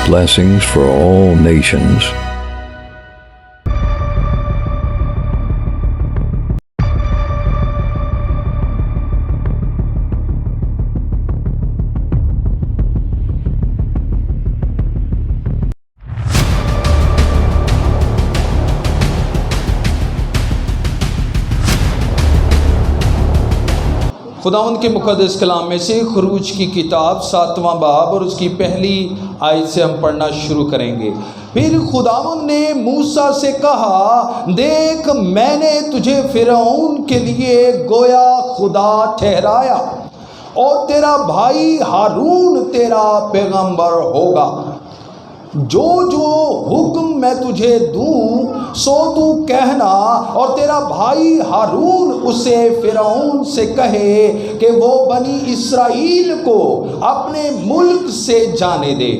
blessings for all nations. خداوند کے مقدس کلام میں سے خروج کی کتاب 7واں باب اور اس کی پہلی آیت سے ہم پڑھنا شروع کریں گے۔ پھر خداوند نے موسیٰ سے کہا، دیکھ میں نے تجھے فرعون کے لیے گویا خدا ٹھہرایا اور تیرا بھائی ہارون تیرا پیغمبر ہوگا۔ جو جو حکم میں تجھے دوں سو تو کہنا، اور تیرا بھائی ہارون اسے فرعون سے کہے کہ وہ بنی اسرائیل کو اپنے ملک سے جانے دے،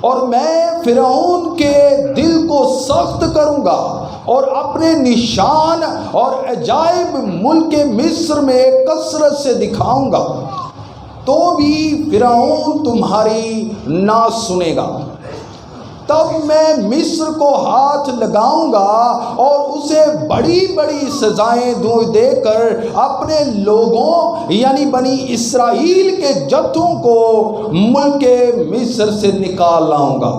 اور میں فرعون کے دل کو سخت کروں گا اور اپنے نشان اور عجائب ملک مصر میں کثرت سے دکھاؤں گا، تو بھی فرعون تمہاری نہ سنے گا۔ تب میں مصر کو ہاتھ لگاؤں گا اور اسے بڑی بڑی سزائیں دے کر اپنے لوگوں یعنی بنی اسرائیل کے جتھوں کو ملک مصر سے نکال لاؤں گا،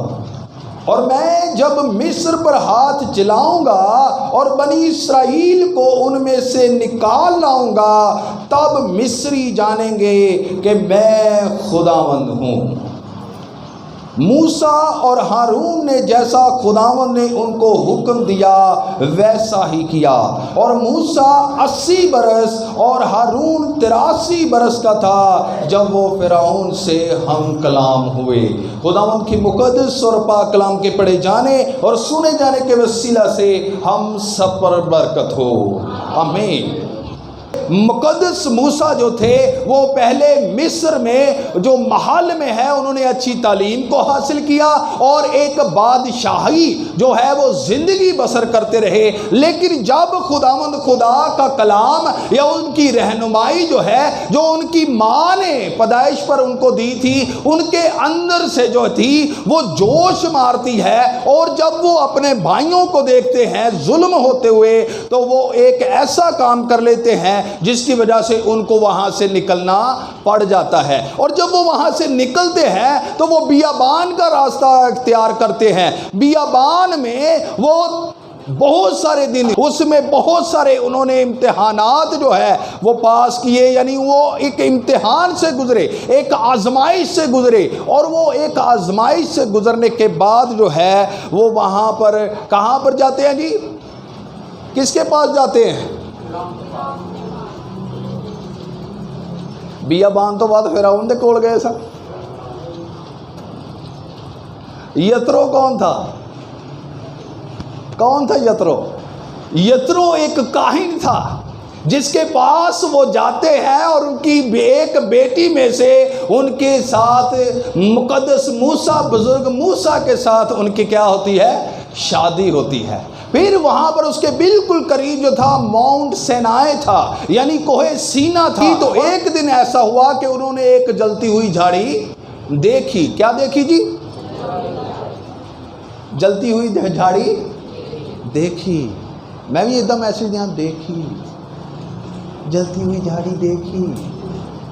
اور میں جب مصر پر ہاتھ چلاؤں گا اور بنی اسرائیل کو ان میں سے نکال لاؤں گا، تب مصری جانیں گے کہ میں خداوند ہوں۔ موسیٰ اور ہارون نے جیسا خداوند نے ان کو حکم دیا ویسا ہی کیا، اور موسیٰ 80 برس اور ہارون 83 برس کا تھا جب وہ فرعون سے ہم کلام ہوئے۔ خداوند کی مقدس اور پاک کلام کے پڑھے جانے اور سنے جانے کے وسیلہ سے ہم سب پر برکت ہو، آمین۔ مقدس موسیٰ جو تھے وہ پہلے مصر میں جو محل میں ہے انہوں نے اچھی تعلیم کو حاصل کیا اور ایک بادشاہی جو ہے وہ زندگی بسر کرتے رہے، لیکن جب خداوند خدا کا کلام یا ان کی رہنمائی جو ہے جو ان کی ماں نے پیدائش پر ان کو دی تھی ان کے اندر سے جو تھی وہ جوش مارتی ہے، اور جب وہ اپنے بھائیوں کو دیکھتے ہیں ظلم ہوتے ہوئے تو وہ ایک ایسا کام کر لیتے ہیں جس کی وجہ سے ان کو وہاں سے نکلنا پڑ جاتا ہے، اور جب وہ وہاں سے نکلتے ہیں تو وہ بیابان کا راستہ اختیار کرتے ہیں۔ بیابان میں وہ بہت سارے دن، اس میں بہت سارے انہوں نے امتحانات جو ہے وہ پاس کیے، یعنی وہ ایک امتحان سے گزرے، ایک آزمائش سے گزرے، اور وہ ایک آزمائش سے گزرنے کے بعد جو ہے وہ وہاں پر کہاں پر جاتے ہیں جی؟ کس کے پاس جاتے ہیں؟ بیابان تو بعد فرعون دے کول گئے سن۔ یترو کون تھا؟ کون تھا یترو؟ یترو ایک کاہن تھا جس کے پاس وہ جاتے ہیں اور ان کی ایک بیٹی میں سے ان کے ساتھ مقدس موسیٰ بزرگ موسیٰ کے ساتھ ان کی کیا ہوتی ہے؟ شادی ہوتی ہے۔ پھر وہاں پر اس کے بالکل قریب جو تھا ماؤنٹ سینائے تھا، یعنی کوہ سینا تھا۔ تو ایک دن ایسا ہوا کہ انہوں نے ایک جلتی ہوئی جھاڑی دیکھی۔ کیا دیکھی جی؟ جلتی ہوئی جھاڑی دیکھی۔ میں بھی ایک دم ایسے دیا دیکھی، جلتی ہوئی جھاڑی دیکھی۔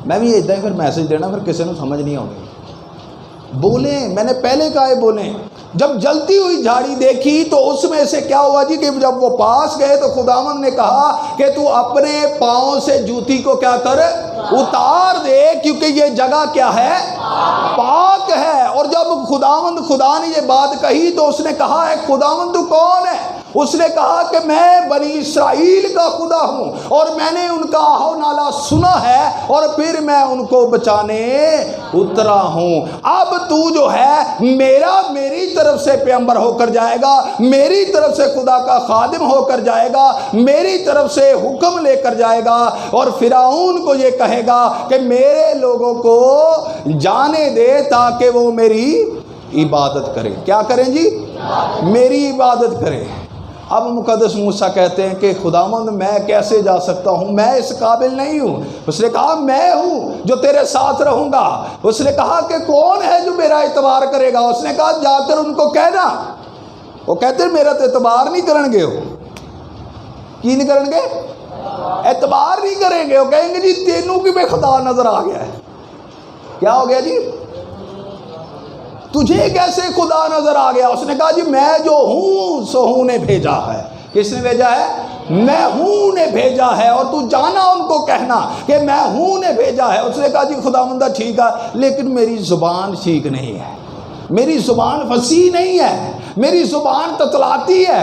میں بھی ایک دم پھر میسج دینا، پھر کسی نے سمجھ نہیں آگی۔ بولیں، میں نے پہلے کہا ہے بولیں۔ جب جلتی ہوئی جھاڑی دیکھی تو اس میں سے کیا ہوا جی کہ جب وہ پاس گئے تو خداوند نے کہا کہ تو اپنے پاؤں سے جوتی کو کیا کر اتار دے، کیونکہ یہ جگہ کیا ہے؟ پاک ہے۔ اور جب خدا نے یہ بات کہی تو اس نے کہا ہے خداوند تو کون ہے؟ اس نے کہا کہ میں بنی اسرائیل کا خدا ہوں، اور میں نے ان کا آہو نالا سنا ہے، اور پھر میں ان کو بچانے اترا ہوں۔ اب تو جو ہے میری طرف سے پیغمبر ہو کر جائے گا، میری طرف سے خدا کا خادم ہو کر جائے گا، میری طرف سے حکم لے کر جائے گا، اور فرعون کو یہ کہے گا کہ میرے لوگوں کو جانے دے تاکہ وہ میری عبادت کریں۔ کیا کریں جی؟ میری عبادت کریں۔ اب مقدس موسیٰ کہتے ہیں کہ خداوند میں کیسے جا سکتا ہوں، میں اس قابل نہیں ہوں۔ اس نے کہا میں ہوں جو تیرے ساتھ رہوں گا۔ اس نے کہا کہ کون ہے جو میرا اعتبار کرے گا؟ اس نے کہا جا کر ان کو کہنا۔ وہ کہتے ہیں میرا تو اعتبار نہیں کریں گے، کی نہیں کریں گے؟ اعتبار نہیں کریں گے۔ وہ کہیں گے جی تینوں کی میں خدا نظر آ گیا ہے۔ کیا ہو گیا جی؟ تجھے کیسے خدا نظر آ گیا؟ اس نے کہا جی میں جو ہوں سو ہوں نے بھیجا ہے۔ کس نے بھیجا ہے؟ میں ہوں نے بھیجا ہے، اور تو جانا ان کو کہنا کہ میں ہوں نے بھیجا ہے۔ اس نے کہا جی خداوندہ ٹھیک ہے، لیکن میری زبان ٹھیک نہیں ہے، میری زبان فصیح نہیں ہے، میری زبان تتلاتی ہے،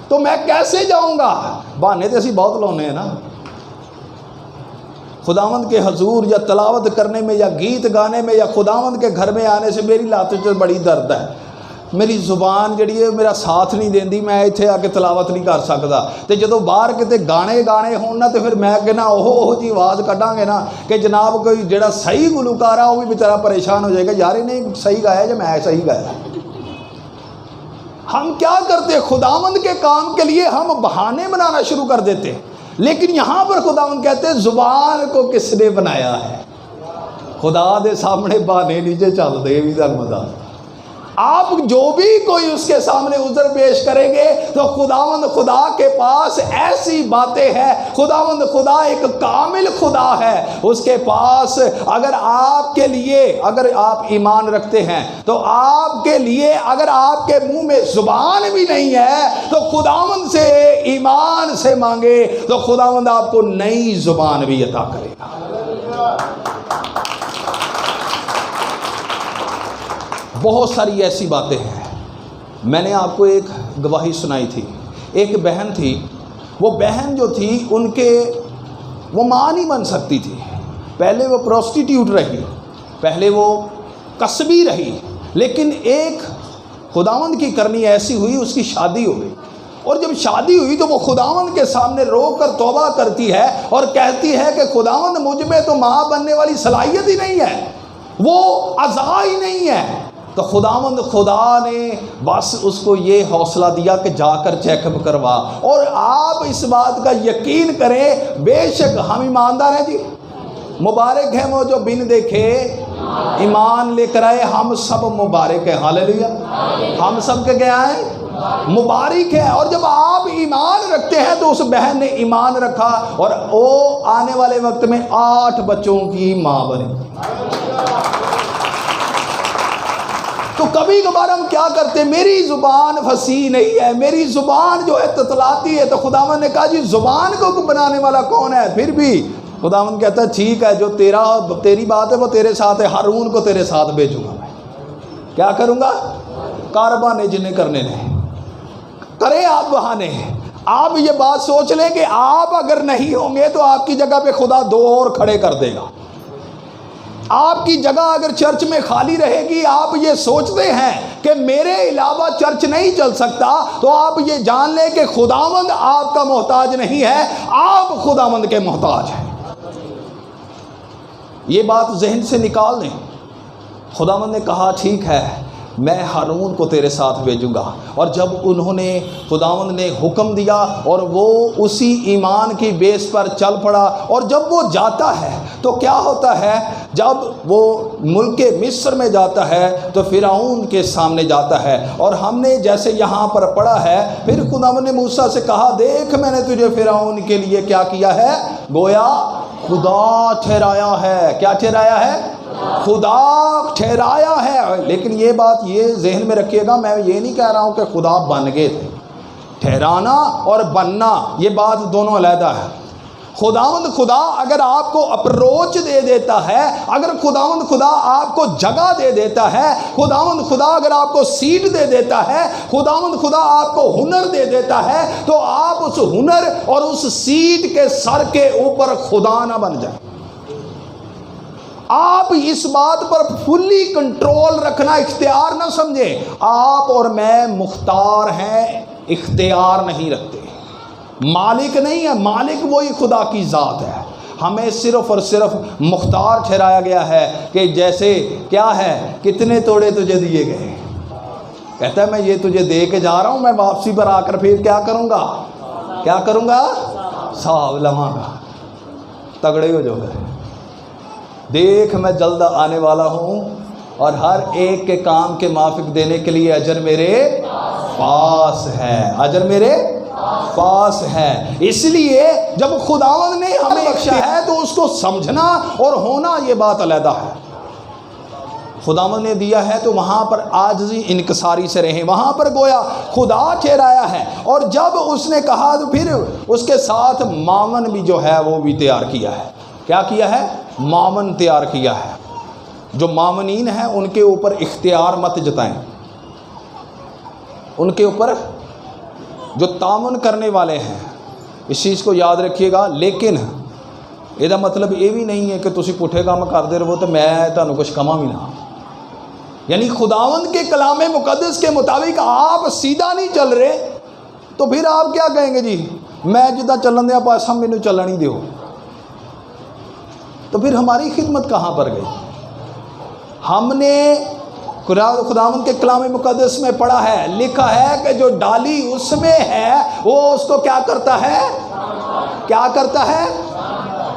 تو میں کیسے جاؤں گا؟ بہانے تو اسی بہت لانے ہیں نا خداوند کے حضور، یا تلاوت کرنے میں، یا گیت گانے میں، یا خداوند کے گھر میں آنے سے میری لات وچ بڑی درد ہے، میری زبان جڑی ہے میرا ساتھ نہیں دیندی، میں ایتھے آ کے تلاوت نہیں کر سکدا۔ تے جدوں باہر کتے گانے ہون نا تے پھر میں کہنا اوہ جی آواز کڈاں گے نا کہ جناب کوئی جڑا صحیح گلوکار ہے وہ بھی بیچارہ پریشان ہو جائے گا، یار نہیں صحیح گایا یا میں صحیح گایا۔ ہم کیا کرتے؟ خداوند کے کام کے لیے ہم بہانے بنانا شروع کر دیتے، لیکن یہاں پر خداوند کہتے ہیں زبان کو کس نے بنایا ہے؟ خدا دے سامنے بہانے نیچے چل دے بھی مزہ۔ آپ جو بھی کوئی اس کے سامنے عذر پیش کریں گے تو خداوند خدا کے پاس ایسی باتیں ہیں۔ خداوند خدا ایک کامل خدا ہے، اس کے پاس اگر آپ کے لیے، اگر آپ ایمان رکھتے ہیں تو آپ کے لیے، اگر آپ کے منہ میں زبان بھی نہیں ہے تو خداوند سے ایمان سے مانگے تو خداوند آپ کو نئی زبان بھی عطا کرے گا۔ بہت ساری ایسی باتیں ہیں۔ میں نے آپ کو ایک گواہی سنائی تھی، ایک بہن تھی، وہ بہن جو تھی ان کے وہ ماں نہیں بن سکتی تھی، پہلے وہ پروسٹیٹیوٹ رہی، پہلے وہ قصبی رہی، لیکن ایک خداوند کی کرنی ایسی ہوئی، اس کی شادی ہو گئی، اور جب شادی ہوئی تو وہ خداوند کے سامنے رو کر توبہ کرتی ہے اور کہتی ہے کہ خداوند مجھ میں تو ماں بننے والی صلاحیت ہی نہیں ہے، وہ عزا ہی نہیں ہے۔ تو خداوند خدا نے بس اس کو یہ حوصلہ دیا کہ جا کر چیک اپ کروا، اور آپ اس بات کا یقین کریں، بے شک ہم ایماندار ہیں جی، مبارک ہیں وہ جو بن دیکھے ایمان لے کر آئے، ہم سب مبارک ہیں، ہاللیلویا، ہم سب کے کیا ہیں؟ مبارک ہے۔ اور جب آپ ایمان رکھتے ہیں تو اس بہن نے ایمان رکھا اور وہ آنے والے وقت میں 8 بچوں کی ماں بنی۔ تو کبھی کبھار ہم کیا کرتے؟ میری زبان فصیح نہیں ہے، میری زبان جو ہے تتلاتی ہے، تو خداوند نے کہا جی زبان کو بنانے والا کون ہے؟ پھر بھی خداوند کہتا ہے ٹھیک ہے، جو تیری بات ہے وہ تیرے ساتھ ہے، ہارون کو تیرے ساتھ بھیجوں گا، میں کیا کروں گا؟ کار بہانے جنہیں کرنے نے کریں آپ بہانے۔ آپ یہ بات سوچ لیں کہ آپ اگر نہیں ہوں گے تو آپ کی جگہ پہ خدا 2 اور کھڑے کر دے گا۔ آپ کی جگہ اگر چرچ میں خالی رہے گی، آپ یہ سوچتے ہیں کہ میرے علاوہ چرچ نہیں چل سکتا، تو آپ یہ جان لیں کہ خداوند آپ کا محتاج نہیں ہے، آپ خداوند کے محتاج ہیں۔ یہ بات ذہن سے نکال دیں۔ خداوند نے کہا ٹھیک ہے میں ہارون کو تیرے ساتھ بھیجوں گا، اور جب انہوں نے، خداوند نے حکم دیا اور وہ اسی ایمان کی بیس پر چل پڑا، اور جب وہ جاتا ہے تو کیا ہوتا ہے؟ جب وہ ملک مصر میں جاتا ہے تو فرعون کے سامنے جاتا ہے، اور ہم نے جیسے یہاں پر پڑھا ہے، پھر خداوند نے موسیٰ سے کہا دیکھ میں نے تجھے فرعون کے لیے کیا کیا ہے؟ گویا خدا ٹھہرایا ہے۔ کیا ٹھہرایا ہے؟ خدا ٹھہرایا ہے۔ لیکن یہ بات یہ ذہن میں رکھیے گا، میں یہ نہیں کہہ رہا ہوں کہ خدا بن گئے تھے۔ ٹھہرانا اور بننا یہ بات دونوں علیحدہ ہے۔ خداوند خدا اگر آپ کو اپروچ دے دیتا ہے، اگر خداوند خدا آپ کو جگہ دے دیتا ہے، خداوند خدا اگر آپ کو سیٹ دے دیتا ہے، خداوند خدا آپ کو ہنر دے دیتا ہے، تو آپ اس ہنر اور اس سیٹ کے سر کے اوپر خدا نہ بن جائیں۔ آپ اس بات پر فلی کنٹرول رکھنا اختیار نہ سمجھیں۔ آپ اور میں مختار ہیں، اختیار نہیں رکھتے، مالک نہیں ہے۔ مالک وہی خدا کی ذات ہے۔ ہمیں صرف اور صرف مختار ٹھہرایا گیا ہے کہ جیسے کیا ہے، کتنے توڑے تجھے دیے گئے، کہتا ہے میں یہ تجھے دے کے جا رہا ہوں، میں واپسی پر آ کر پھر کیا کروں گا صاحب لواں گا، تگڑے ہو جاؤ گے، دیکھ میں جلد آنے والا ہوں اور ہر ایک کے کام کے موافق دینے کے لیے اجر میرے پاس ہے، اجر میرے پاس ہے۔ اس لیے جب خداوند نے ہمیں بخشا ہے تو اس کو سمجھنا اور ہونا یہ بات علیحدہ ہے۔ خداوند نے دیا ہے تو وہاں پر عاجزی انکساری سے رہیں، وہاں پر گویا خدا ٹھہرایا ہے، اور جب اس نے کہا تو پھر اس کے ساتھ معاون بھی جو ہے وہ بھی تیار کیا ہے۔ کیا کیا ہے؟ معاون تیار کیا ہے۔ جو معاونین ہیں ان کے اوپر اختیار مت جتائیں، ان کے اوپر جو تعاون کرنے والے ہیں اس چیز کو یاد رکھیے گا، لیکن یہ مطلب یہ بھی نہیں ہے کہ تسی پٹھے کام کرتے رہو تو میں تانوں کچھ کما بھی نہ۔ یعنی خداوند کے کلام مقدس کے مطابق آپ سیدھا نہیں چل رہے تو پھر آپ کیا کہیں گے؟ جی میں جدہ چلن دیا پاسا مینوں چلن ہی دیو، تو پھر ہماری خدمت کہاں پر گئی؟ ہم نے خداوند کے کلام مقدس میں پڑھا ہے، لکھا ہے کہ جو ڈالی اس میں ہے وہ اس کو کیا کرتا ہے؟ کیا کرتا ہے؟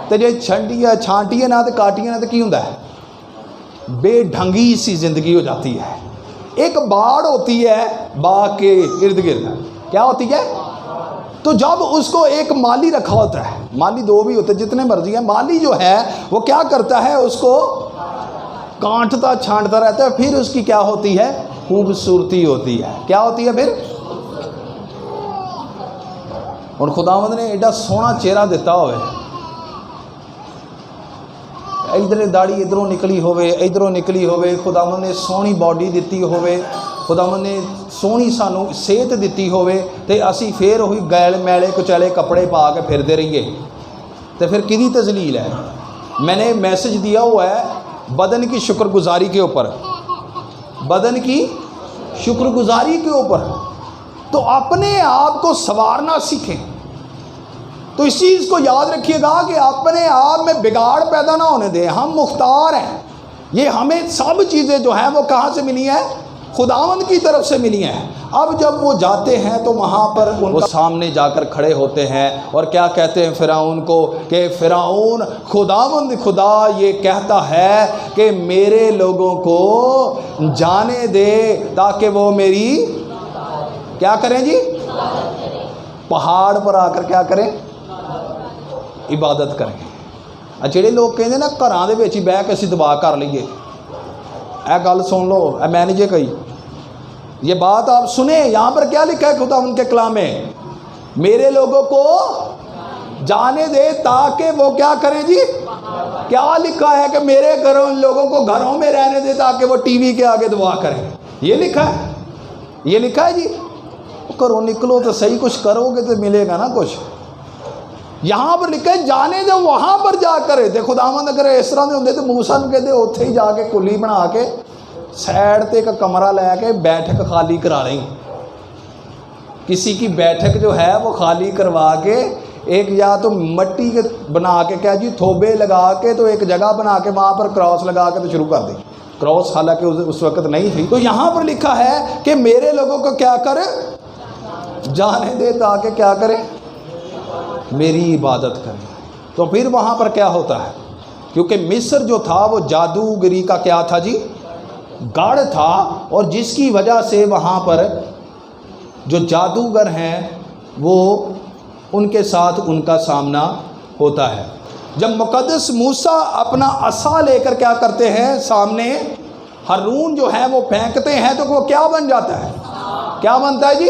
تو جو چھانٹی ہے نہ تو کاٹی ہے نہ تو کی ہوتا ہے؟ بے ڈھنگی سی زندگی ہو جاتی ہے۔ ایک باڑ ہوتی ہے باغ کے ارد گرد، کیا ہوتی ہے؟ تو جب اس کو ایک مالی رکھا ہوتا ہے، مالی دو بھی ہوتے جتنے مرضی ہیں، مالی جو ہے وہ کیا کرتا ہے؟ اس کو کانٹتا چھانٹتا رہتا ہے، پھر اس کی کیا ہوتی ہے؟ خوبصورتی ہوتی ہے۔ کیا ہوتی ہے پھر؟ اور خداوند نے ایڈا سونا چہرہ دیتا ہوئے، ادھر داڑھی ادھروں نکلی ہوئے ادھروں نکلی ہوئے، خداوند نے سونی باڈی دیتی ہوئے، خداوند نے سونی سانو صحت دیتی ہوئے، تے اسی پھر وہی گیل میلے کچیلے کپڑے پا کے پھردے رہیے، تو پھر کدی تذلیل ہے؟ میں نے میسج دیا ہوا ہے بدن کی شکر گزاری کے اوپر، بدن کی شکر گزاری کے اوپر، تو اپنے آپ کو سنوارنا سیکھیں۔ تو اس چیز کو یاد رکھیے گا کہ اپنے آپ میں بگاڑ پیدا نہ ہونے دیں، ہم مختار ہیں، یہ ہمیں سب چیزیں جو ہیں وہ کہاں سے ملی ہیں؟ خداوند کی طرف سے ملی ہیں۔ اب جب وہ جاتے ہیں تو وہاں پر وہ سامنے جا کر کھڑے ہوتے ہیں اور کیا کہتے ہیں فرعون کو کہ فرعون خداوند خدا یہ کہتا ہے کہ میرے لوگوں کو جانے دے تاکہ وہ میری کیا کریں جی؟ پہاڑ پر آ کر کیا کریں؟ عبادت کریں۔ جڑے لوگ کہتے ہیں نا گھراں دے وچ ہی بہ کے اسی دعا کر لئیے، اے گل سن لو، اے میں نے جے کہی، یہ بات آپ سنیں، یہاں پر کیا لکھا ہے خدا ان کے کلام میں؟ میرے لوگوں کو جانے دے تاکہ وہ کیا کریں جی؟ کیا لکھا ہے کہ میرے گھروں لوگوں کو گھروں میں رہنے دے تاکہ وہ ٹی وی کے آگے دعا کریں؟ یہ لکھا ہے، یہ لکھا ہے جی۔ کرو نکلو تو صحیح، کچھ کرو گے تو ملے گا نا کچھ۔ یہاں پر لکھا ہے جانے دے وہاں پر جا کر، تے خداوند اگر اس طرح دے ہوندے تو موسیٰ نوں کہتے اوتھے ہی جا کے کلی بنا کے سائڈ تے ایک کمرہ لے کے بیٹھک خالی کرا لیں، کسی کی بیٹھک جو ہے وہ خالی کروا کے ایک یا تو مٹی کے بنا کے کیا جی تھوبے لگا کے تو ایک جگہ بنا کے وہاں پر کراس لگا کے تو شروع کر دیں۔ کراس حالانکہ اس وقت نہیں تھی۔ تو یہاں پر لکھا ہے کہ میرے لوگوں کو کیا کرے؟ جانے دے تاکہ کیا کرے؟ میری عبادت کریں۔ تو پھر وہاں پر کیا ہوتا ہے؟ کیونکہ مصر جو تھا وہ جادوگری کا کیا تھا جی؟ گڑھ تھا، اور جس کی وجہ سے وہاں پر جو جادوگر ہیں وہ ان کے ساتھ ان کا سامنا ہوتا ہے۔ جب مقدس موسیٰ اپنا عصا لے کر کیا کرتے ہیں؟ سامنے ہارون جو ہے وہ پھینکتے ہیں تو وہ کیا بن جاتا ہے؟ کیا بنتا ہے جی؟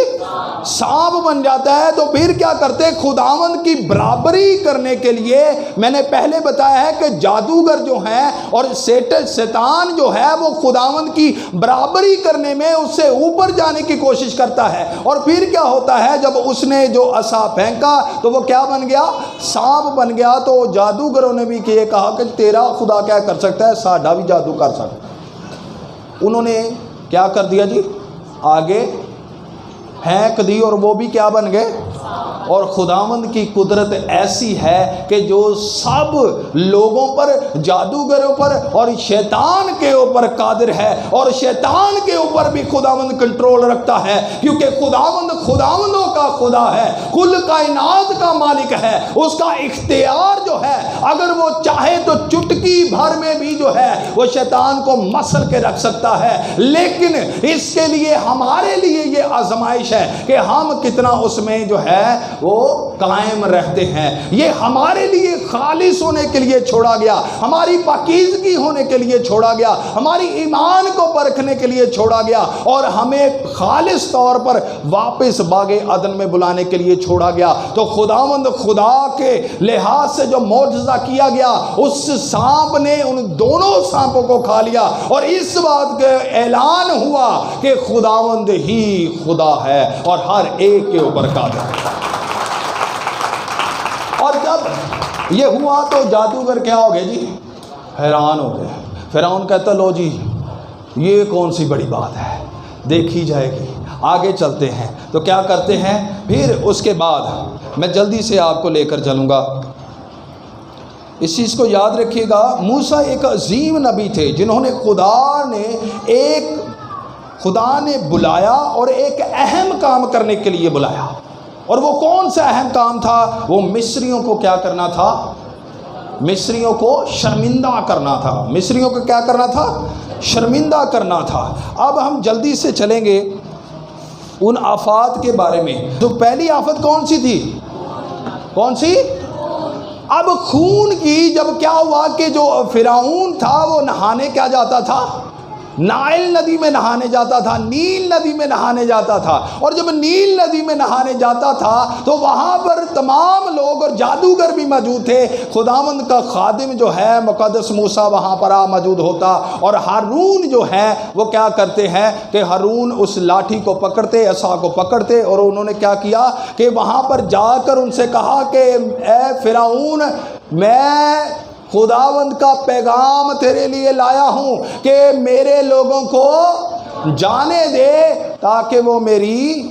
سانپ بن جاتا ہے۔ تو پھر کیا کرتے؟ خداوند کی برابری کرنے کے لیے میں نے پہلے بتایا ہے کہ جادوگر جو ہیں اور شیطان جو ہے وہ خداوند کی برابری کرنے میں اس سے اوپر جانے کی کوشش کرتا ہے، اور پھر کیا ہوتا ہے؟ جب اس نے جو عصا پھینکا تو وہ کیا بن گیا؟ سانپ بن گیا۔ تو جادوگروں نے بھی یہ کہا کہ تیرا خدا کیا کر سکتا ہے؟ ساڈا بھی جادو کر سکتا ہے۔ انہوں نے کیا کر دیا جی؟ آگے پھینک دی اور وہ بھی کیا بن گئے؟ اور خداوند کی قدرت ایسی ہے کہ جو سب لوگوں پر، جادوگروں پر اور شیطان کے اوپر قادر ہے، اور شیطان کے اوپر بھی خداوند کنٹرول رکھتا ہے، کیونکہ خداوند خداوندوں کا خدا ہے، کل کائنات کا مالک ہے۔ اس کا اختیار جو ہے، اگر وہ چاہے تو چٹکی بھر میں بھی جو ہے وہ شیطان کو مسل کے رکھ سکتا ہے، لیکن اس کے لیے ہمارے لیے یہ آزمائش ہے کہ ہم کتنا اس میں جو ہے وہ قائم رہتے ہیں۔ یہ ہمارے لیے خالص ہونے کے لیے چھوڑا گیا، ہماری پاکیزگی ہونے کے لیے چھوڑا گیا، ہماری ایمان کو پرکھنے کے لیے چھوڑا گیا، اور ہمیں خالص طور پر واپس باغ عدن میں بلانے کے لیے چھوڑا گیا۔ تو خداوند خدا کے لحاظ سے جو معجزہ کیا گیا، اس سانپ نے ان دونوں سانپوں کو کھا لیا، اور اس بات کا اعلان ہوا کہ خداوند ہی خدا ہے اور ہر ایک کے اوپر قادر ہے۔ اور جب یہ ہوا تو جادوگر کیا ہو گئے جی؟ حیران ہو گئے۔ فرعون کہتا لو جی یہ کون سی بڑی بات ہے، دیکھی جائے گی، آگے چلتے ہیں۔ تو کیا کرتے ہیں پھر اس کے بعد، میں جلدی سے آپ کو لے کر چلوں گا، اس چیز کو یاد رکھیے گا۔ موسیٰ ایک عظیم نبی تھے جنہوں نے خدا نے بلایا اور ایک اہم کام کرنے کے لیے بلایا، اور وہ کون سا اہم کام تھا؟ وہ مصریوں کو کیا کرنا تھا؟ مصریوں کو شرمندہ کرنا تھا۔ مصریوں کو کیا کرنا تھا؟ شرمندہ کرنا تھا۔ اب ہم جلدی سے چلیں گے ان آفات کے بارے میں۔ تو پہلی آفت کون سی تھی؟ کون سی؟ اب خون کی، جب کیا ہوا کہ جو فرعون تھا وہ نہانے کیا جاتا تھا؟ نائل ندی میں نہانے جاتا تھا، نیل ندی میں نہانے جاتا تھا، اور جب نیل ندی میں نہانے جاتا تھا تو وہاں پر تمام لوگ اور جادوگر بھی موجود تھے۔ خداوند کا خادم جو ہے مقدس موسیٰ وہاں پر موجود ہوتا، اور ہارون جو ہے وہ کیا کرتے ہیں کہ ہارون اس لاٹھی کو پکڑتے، عصا کو پکڑتے، اور انہوں نے کیا کیا کہ وہاں پر جا کر ان سے کہا کہ اے فرعون، میں خداوند کا پیغام تیرے لیے لایا ہوں کہ میرے لوگوں کو جانے دے تاکہ وہ میری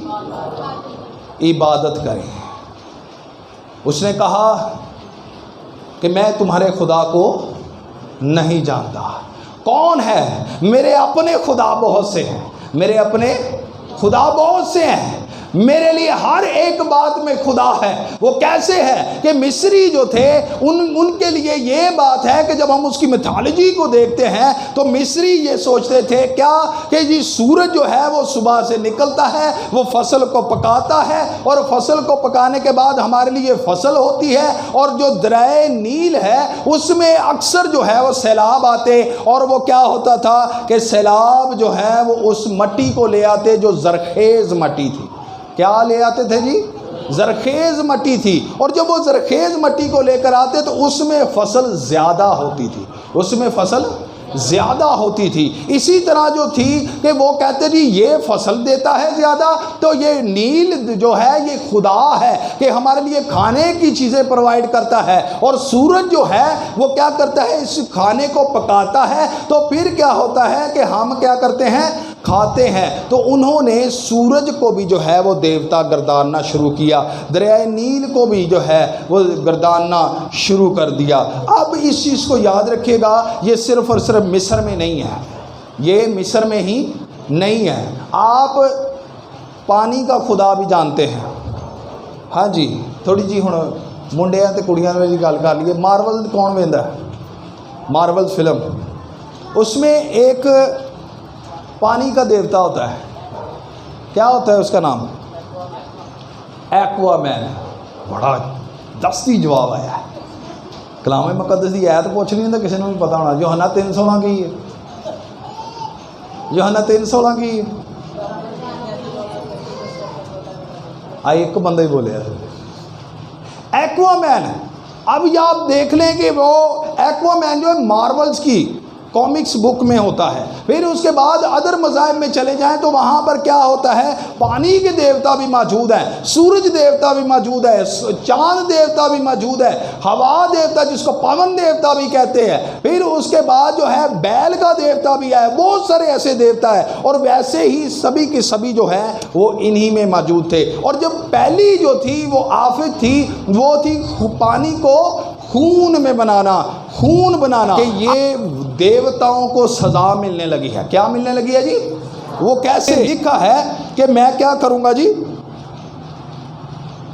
عبادت کریں۔ اس نے کہا کہ میں تمہارے خدا کو نہیں جانتا۔ کون ہے؟ میرے اپنے خدا بہت سے ہیں، میرے اپنے خدا بہت سے ہیں، میرے لیے ہر ایک بات میں خدا ہے۔ وہ کیسے ہے کہ مصری جو تھے ان کے لیے یہ بات ہے کہ جب ہم اس کی میتھالوجی کو دیکھتے ہیں تو مصری یہ سوچتے تھے کیا کہ جی سورج جو ہے وہ صبح سے نکلتا ہے، وہ فصل کو پکاتا ہے، اور فصل کو پکانے کے بعد ہمارے لیے فصل ہوتی ہے، اور جو دریائے نیل ہے اس میں اکثر جو ہے وہ سیلاب آتے، اور وہ کیا ہوتا تھا کہ سیلاب جو ہے وہ اس مٹی کو لے آتے جو زرخیز مٹی تھی۔ کیا لے آتے تھے جی؟ زرخیز مٹی تھی، اور جب وہ زرخیز مٹی کو لے کر آتے تو اس میں فصل زیادہ ہوتی تھی، اس میں فصل زیادہ ہوتی تھی۔ اسی طرح جو تھی کہ وہ کہتے جی یہ فصل دیتا ہے زیادہ، تو یہ نیل جو ہے یہ خدا ہے کہ ہمارے لیے کھانے کی چیزیں پرووائڈ کرتا ہے، اور سورج جو ہے وہ کیا کرتا ہے؟ اس کھانے کو پکاتا ہے، تو پھر کیا ہوتا ہے کہ ہم کیا کرتے ہیں؟ کھاتے ہیں۔ تو انہوں نے سورج کو بھی جو ہے وہ دیوتا گرداننا شروع کیا، دریائے نیل کو بھی جو ہے وہ گرداننا شروع کر دیا۔ اب اس چیز کو یاد رکھیے گا، یہ صرف اور صرف مصر میں نہیں ہے، یہ مصر میں ہی نہیں ہے۔ آپ پانی کا خدا بھی جانتے ہیں۔ ہاں جی، تھوڑی جی ہن منڈیاں تے کڑیاں والی گل کر لیے۔ مارول کون ویندا ہے؟ مارول فلم، اس میں ایک پانی کا دیوتا ہوتا ہے، کیا ہوتا ہے اس کا نام؟ ایکوا مین۔ بڑا دستی جواب آیا ہے۔ کلام مقدس کی آیت پوچھ نہیں تو کسی نے بھی پتا ہونا۔ یوحنا 3:16 کی ہے؟ یوحنا 3:16 کی ہے؟ ایک بندہ ہی بولے ایکوا مین۔ اب یہ آپ دیکھ لیں کہ وہ ایکوا مین جو ہے مارولز کی کامکس بک میں ہوتا ہے. پھر اس کے بعد ادر مذاہب میں چلے جائیں تو وہاں پر کیا ہوتا ہے, پانی کے دیوتا بھی موجود ہیں, سورج دیوتا بھی موجود ہے, چاند دیوتا بھی موجود ہے, ہوا دیوتا جس کو پون دیوتا بھی کہتے ہیں. پھر اس کے بعد جو ہے بیل کا دیوتا بھی ہے, بہت سارے ایسے دیوتا ہے. اور ویسے ہی سبھی کے سبھی جو ہے وہ انہی میں موجود تھے. اور جب پہلی جو تھی وہ آفت تھی, وہ تھی پانی کو خون میں بنانا, خون بنانا, کہ یہ دیوتاؤں کو سزا ملنے لگی ہے. کیا ملنے لگی ہے جی؟ وہ کیسے لکھا ہے کہ میں کیا کروں گا جی,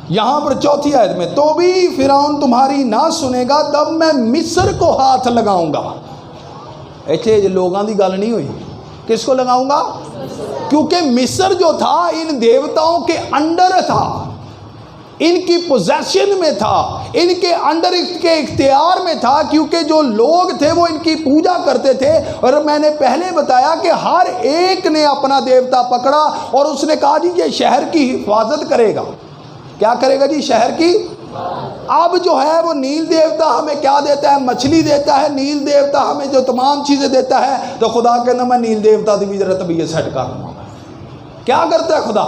یہاں پر 4 آیت میں, تو بھی فرعون تمہاری نہ سنے گا تب میں مصر کو ہاتھ لگاؤں گا. ایسے لوگاں دی گل نہیں ہوئی, کس کو لگاؤں گا؟ کیونکہ مصر جو تھا ان دیوتاؤں کے انڈر تھا, ان کی پوزیشن میں تھا, ان کے انڈر کے اختیار میں تھا, کیونکہ جو لوگ تھے وہ ان کی پوجا کرتے تھے. اور میں نے پہلے بتایا کہ ہر ایک نے اپنا دیوتا پکڑا اور اس نے کہا جی یہ شہر کی حفاظت کرے گا. کیا کرے گا جی؟ شہر کی. اب جو ہے وہ نیل دیوتا ہمیں کیا دیتا ہے؟ مچھلی دیتا ہے. نیل دیوتا ہمیں جو تمام چیزیں دیتا ہے, تو خدا کہنا میں نیل دیوتا دی بھی ذرا طبیعت سیٹ کر لوں. کیا کرتا ہے خدا؟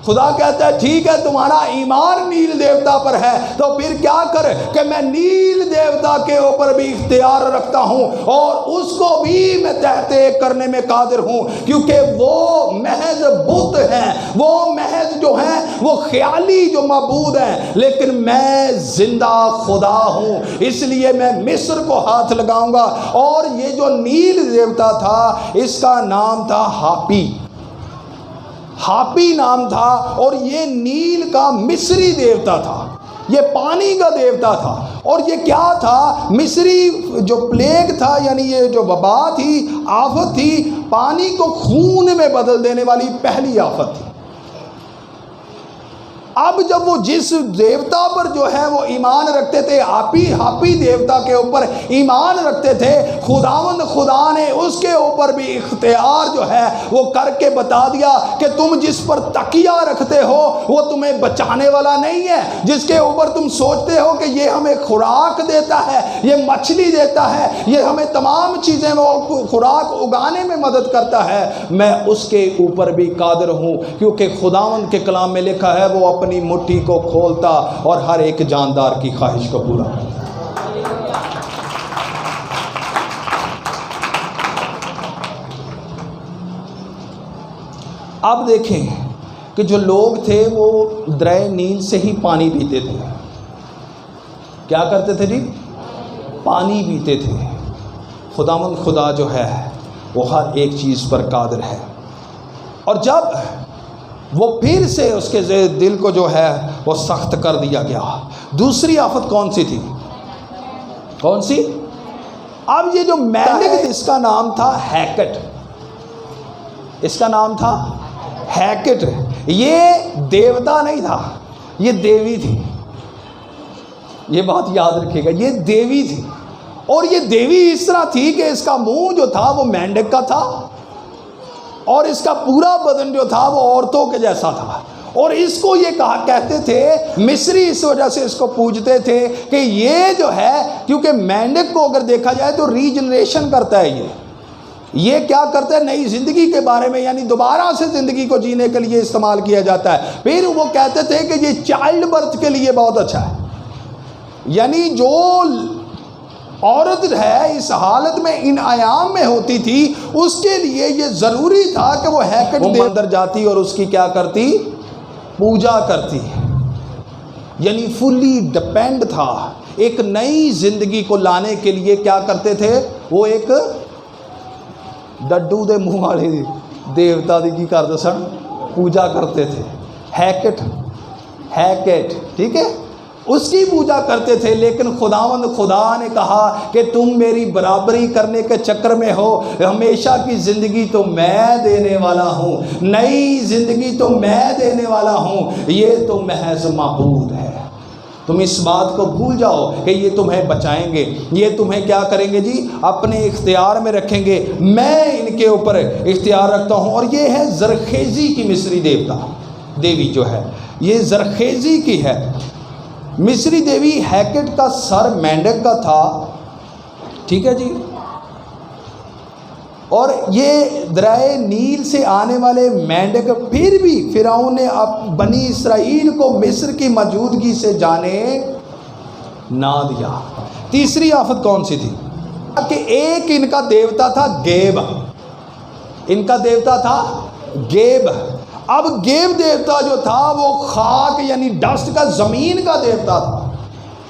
خدا کہتا ہے ٹھیک ہے تمہارا ایمان نیل دیوتا پر ہے, تو پھر کیا کر کہ میں نیل دیوتا کے اوپر بھی اختیار رکھتا ہوں اور اس کو بھی میں تحت کرنے میں قادر ہوں, کیونکہ وہ محض بت ہیں, وہ محض جو ہیں وہ خیالی جو معبود ہیں, لیکن میں زندہ خدا ہوں. اس لیے میں مصر کو ہاتھ لگاؤں گا. اور یہ جو نیل دیوتا تھا اس کا نام تھا ہاپی. ہاپی نام تھا, اور یہ نیل کا مصری دیوتا تھا, یہ پانی کا دیوتا تھا. اور یہ کیا تھا؟ مصری جو پلیگ تھا, یعنی یہ جو وبا تھی, آفت تھی, پانی کو خون میں بدل دینے والی پہلی آفت تھی. اب جب وہ جس دیوتا پر جو ہے وہ ایمان رکھتے تھے, ہاپی دیوتا کے اوپر ایمان رکھتے تھے, خداوند خدا نے اس کے اوپر بھی اختیار جو ہے وہ کر کے بتا دیا کہ تم جس پر تکیہ رکھتے ہو وہ تمہیں بچانے والا نہیں ہے. جس کے اوپر تم سوچتے ہو کہ یہ ہمیں خوراک دیتا ہے, یہ مچھلی دیتا ہے, یہ ہمیں تمام چیزیں وہ خوراک اگانے میں مدد کرتا ہے, میں اس کے اوپر بھی قادر ہوں, کیونکہ خداوند کے کلام میں لکھا ہے وہ اپنی مٹھی کو کھولتا اور ہر ایک جاندار کی خواہش کو پورا کرتا. اب دیکھیں کہ جو لوگ تھے وہ دریا نیل سے ہی پانی پیتے تھے. کیا کرتے تھے جی؟ پانی پیتے تھے. خداوند خدا جو ہے وہ ہر ایک چیز پر قادر ہے. اور جب وہ پھر سے اس کے دل کو جو ہے وہ سخت کر دیا گیا. دوسری آفت کون سی تھی؟ کون سی؟ اب یہ جو مینڈک اس کا نام تھا ہیکٹ. اس کا نام تھا ہیکٹ. یہ دیوتا نہیں تھا, یہ دیوی تھی. یہ بات یاد رکھیے گا, یہ دیوی تھی. اور یہ دیوی اس طرح تھی کہ اس کا منہ جو تھا وہ مینڈک کا تھا, اور اس کا پورا بدن جو تھا وہ عورتوں کے جیسا تھا. اور اس کو یہ کہتے تھے مصری, اس وجہ سے اس کو پوجتے تھے کہ یہ جو ہے, کیونکہ مینڈک کو اگر دیکھا جائے تو ریجنریشن کرتا ہے. یہ کیا کرتا ہے؟ نئی زندگی کے بارے میں, یعنی دوبارہ سے زندگی کو جینے کے لیے استعمال کیا جاتا ہے. پھر وہ کہتے تھے کہ یہ چائلڈ برتھ کے لیے بہت اچھا ہے, یعنی جو عورت ہے اس حالت میں ان ایام میں ہوتی تھی اس کے لیے یہ ضروری تھا کہ وہ ہیکٹ دے اندر جاتی اور اس کی کیا کرتی؟ پوجا کرتی. یعنی فلی ڈپینڈ تھا. ایک نئی زندگی کو لانے کے لیے کیا کرتے تھے؟ وہ ایک ڈڈو دے منہ والے دیوتا دی کی کرتے سن, پوجا کرتے تھے. ہیکٹ, ٹھیک ہے, اس کی پوجا کرتے تھے. لیکن خداوند خدا نے کہا کہ تم میری برابری کرنے کے چکر میں ہو, ہمیشہ کی زندگی تو میں دینے والا ہوں, نئی زندگی تو میں دینے والا ہوں, یہ تو محض معبود ہے. تم اس بات کو بھول جاؤ کہ یہ تمہیں بچائیں گے, یہ تمہیں کیا کریں گے جی؟ اپنے اختیار میں رکھیں گے. میں ان کے اوپر اختیار رکھتا ہوں. اور یہ ہے زرخیزی کی مصری دیوی جو ہے, یہ زرخیزی کی ہے. مصری دیوی ہیکٹ کا سر مینڈک کا تھا, ٹھیک ہے جی. اور یہ دریائے نیل سے آنے والے مینڈک، پھر بھی فرعون نے بنی اسرائیل کو مصر کی موجودگی سے جانے نہ دیا۔ تیسری آفت کون سی تھی؟ کہ ایک ان کا دیوتا تھا گیب، ان کا دیوتا تھا گیب۔ اب گیب دیوتا جو تھا وہ خاک یعنی ڈسٹ کا، زمین کا دیوتا تھا۔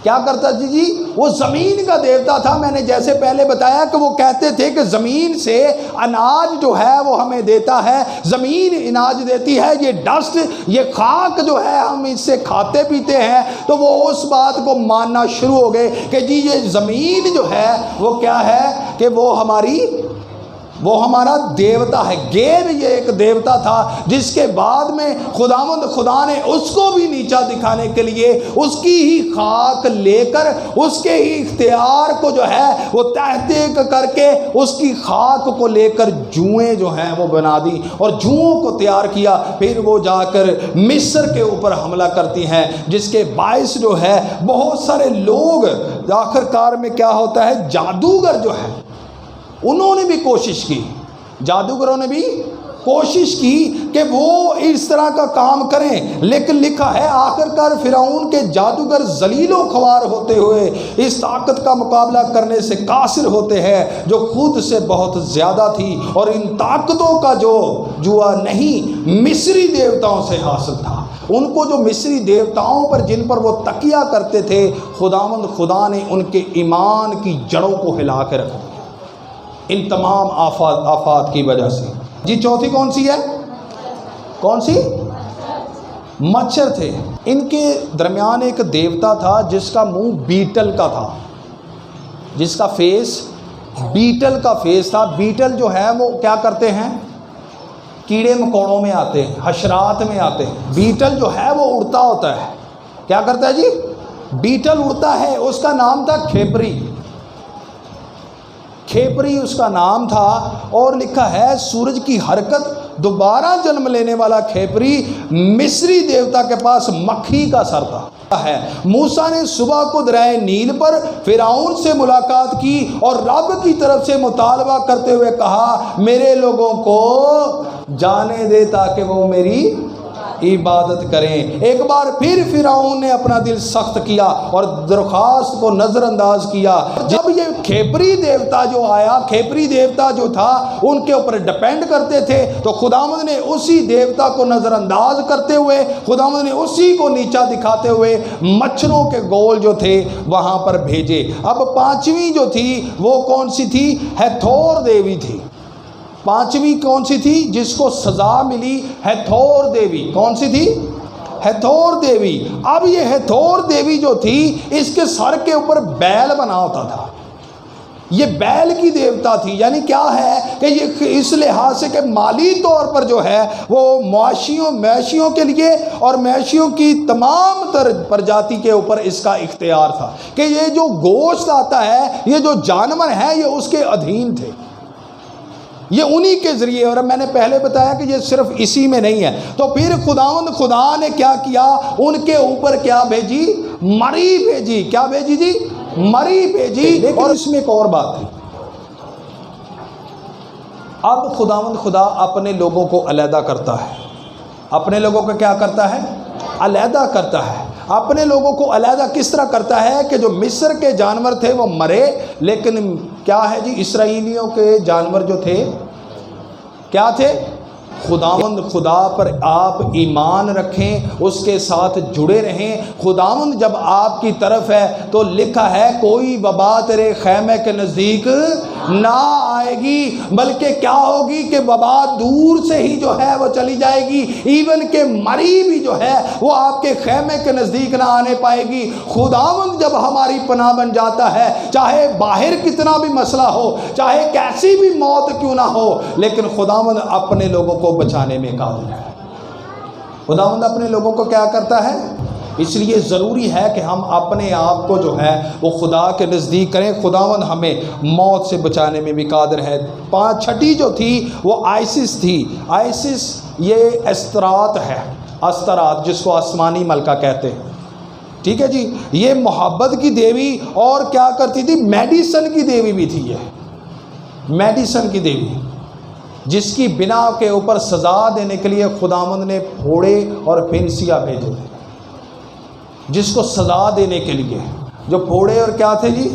کیا کرتا جی وہ زمین کا دیوتا تھا۔ میں نے جیسے پہلے بتایا کہ وہ کہتے تھے کہ زمین سے اناج جو ہے وہ ہمیں دیتا ہے، زمین اناج دیتی ہے، یہ ڈسٹ یہ خاک جو ہے ہم اس سے کھاتے پیتے ہیں۔ تو وہ اس بات کو ماننا شروع ہو گئے کہ جی یہ زمین جو ہے وہ کیا ہے کہ وہ ہمارا دیوتا ہے۔ گیب یہ ایک دیوتا تھا جس کے بعد میں خدا نے اس کو بھی نیچا دکھانے کے لیے اس کی ہی خاک لے کر، اس کے ہی اختیار کو جو ہے وہ تحقیق کر کے اس کی خاک کو لے کر جوئیں جو ہیں وہ بنا دی اور جوؤں کو تیار کیا۔ پھر وہ جا کر مصر کے اوپر حملہ کرتی ہیں، جس کے باعث جو ہے بہت سارے لوگ آخر کار میں کیا ہوتا ہے، جادوگر جو ہے انہوں نے بھی کوشش کی، جادوگروں نے بھی کوشش کی کہ وہ اس طرح کا کام کریں، لیکن لکھا ہے آخر کار فرعون کے جادوگر ذلیل و خوار ہوتے ہوئے اس طاقت کا مقابلہ کرنے سے قاصر ہوتے ہیں جو خود سے بہت زیادہ تھی، اور ان طاقتوں کا جو جوا نہیں مصری دیوتاؤں سے حاصل تھا۔ ان کو جو مصری دیوتاؤں پر جن پر وہ تکیہ کرتے تھے، خدا نے ان کے ایمان کی جڑوں کو ہلا کے رکھا ان تمام آفات کی وجہ سے۔ جی چوتھی کون سی ہے؟ کون سی؟ مچھر تھے۔ ان کے درمیان ایک دیوتا تھا جس کا منہ بیٹل کا تھا، جس کا فیس بیٹل کا فیس تھا۔ بیٹل جو ہے وہ کیا کرتے ہیں، کیڑے مکوڑوں میں آتے ہیں، حشرات میں آتے ہیں۔ بیٹل جو ہے وہ اڑتا ہوتا ہے۔ کیا کرتا ہے جی؟ بیٹل اڑتا ہے۔ اس کا نام تھا کھیپری، کھیپری اس کا نام تھا۔ اور لکھا ہے سورج کی حرکت دوبارہ جنم لینے والا کھیپری مصری دیوتا کے پاس مکھی کا سر تھا ہے۔ موسیٰ نے صبح کو دریائے نیل پر فرعون سے ملاقات کی اور رب کی طرف سے مطالبہ کرتے ہوئے کہا میرے لوگوں کو جانے دے تاکہ وہ میری عبادت کریں۔ ایک بار پھر فرعون نے اپنا دل سخت کیا اور درخواست کو نظر انداز کیا۔ جب یہ کھیپری دیوتا جو آیا، کھیپری دیوتا جو تھا ان کے اوپر ڈیپینڈ کرتے تھے، تو خداوند نے اسی دیوتا کو نظر انداز کرتے ہوئے، خداوند نے اسی کو نیچا دکھاتے ہوئے مچھروں کے گول جو تھے وہاں پر بھیجے۔ اب پانچویں جو تھی وہ کون سی تھی؟ ہیتھور دیوی تھی۔ پانچویں کون سی تھی جس کو سزا ملی؟ ہیتھور دیوی۔ کون سی تھی؟ ہیتھور دیوی۔ اب یہ ہیتھور دیوی جو تھی اس کے سر کے اوپر بیل بنا ہوتا تھا، یہ بیل کی دیوتا تھی۔ یعنی کیا ہے کہ یہ اس لحاظ سے کہ مالی طور پر جو ہے وہ مویشیوں کے لیے اور مویشیوں کی تمام تر پرجاتی کے اوپر اس کا اختیار تھا کہ یہ جو گوشت آتا ہے، یہ جو جانور ہیں، یہ اس کے ادھین تھے، یہ انہی کے ذریعے۔ اور میں نے پہلے بتایا کہ یہ صرف اسی میں نہیں ہے۔ تو پھر خدا نے کیا کیا؟ ان کے اوپر کیا بھیجی؟ مری بھیجی۔ کیا بھیجی جی؟ مری بھیجی۔ اور اس میں ایک اور بات تھی، اب خدا اپنے لوگوں کو علیحدہ کرتا ہے۔ اپنے لوگوں کو کیا کرتا ہے؟ علیحدہ کرتا ہے۔ اپنے لوگوں کو علیحدہ کس طرح کرتا ہے کہ جو مصر کے جانور تھے وہ مرے، لیکن کیا ہے جی اسرائیلیوں کے جانور جو تھے کیا تھے؟ خداوند خدا پر آپ ایمان رکھیں، اس کے ساتھ جڑے رہیں۔ خداوند جب آپ کی طرف ہے تو لکھا ہے کوئی وبا تیرے خیمے کے نزدیک نہ آئے گی، بلکہ کیا ہوگی کہ وبا دور سے ہی جو ہے وہ چلی جائے گی، ایون کہ مری بھی جو ہے وہ آپ کے خیمے کے نزدیک نہ آنے پائے گی۔ خداوند جب ہماری پناہ بن جاتا ہے، چاہے باہر کتنا بھی مسئلہ ہو، چاہے کیسی بھی موت کیوں نہ ہو، لیکن خداوند اپنے لوگوں کو بچانے میں قادر ہے۔ خداوند اپنے لوگوں کو کیا کرتا ہے؟ اس لیے ضروری ہے کہ ہم اپنے آپ کو جو ہے وہ خدا کے نزدیک کریں۔ خداوند ہمیں موت سے بچانے میں بھی قادر ہے۔ چھٹی جو تھی وہ آئسس تھی۔ آئسس یہ استرات ہے، استرات جس کو آسمانی ملکہ کہتے ہیں، ٹھیک ہے جی۔ یہ محبت کی دیوی اور کیا کرتی تھی؟ میڈیسن کی دیوی بھی تھی یہ، میڈیسن کی دیوی، جس کی بنا کے اوپر سزا دینے کے لیے خداوند نے پھوڑے اور پھنسیاں بھیجے تھے، جس کو سزا دینے کے لیے جو پھوڑے اور کیا تھے جی،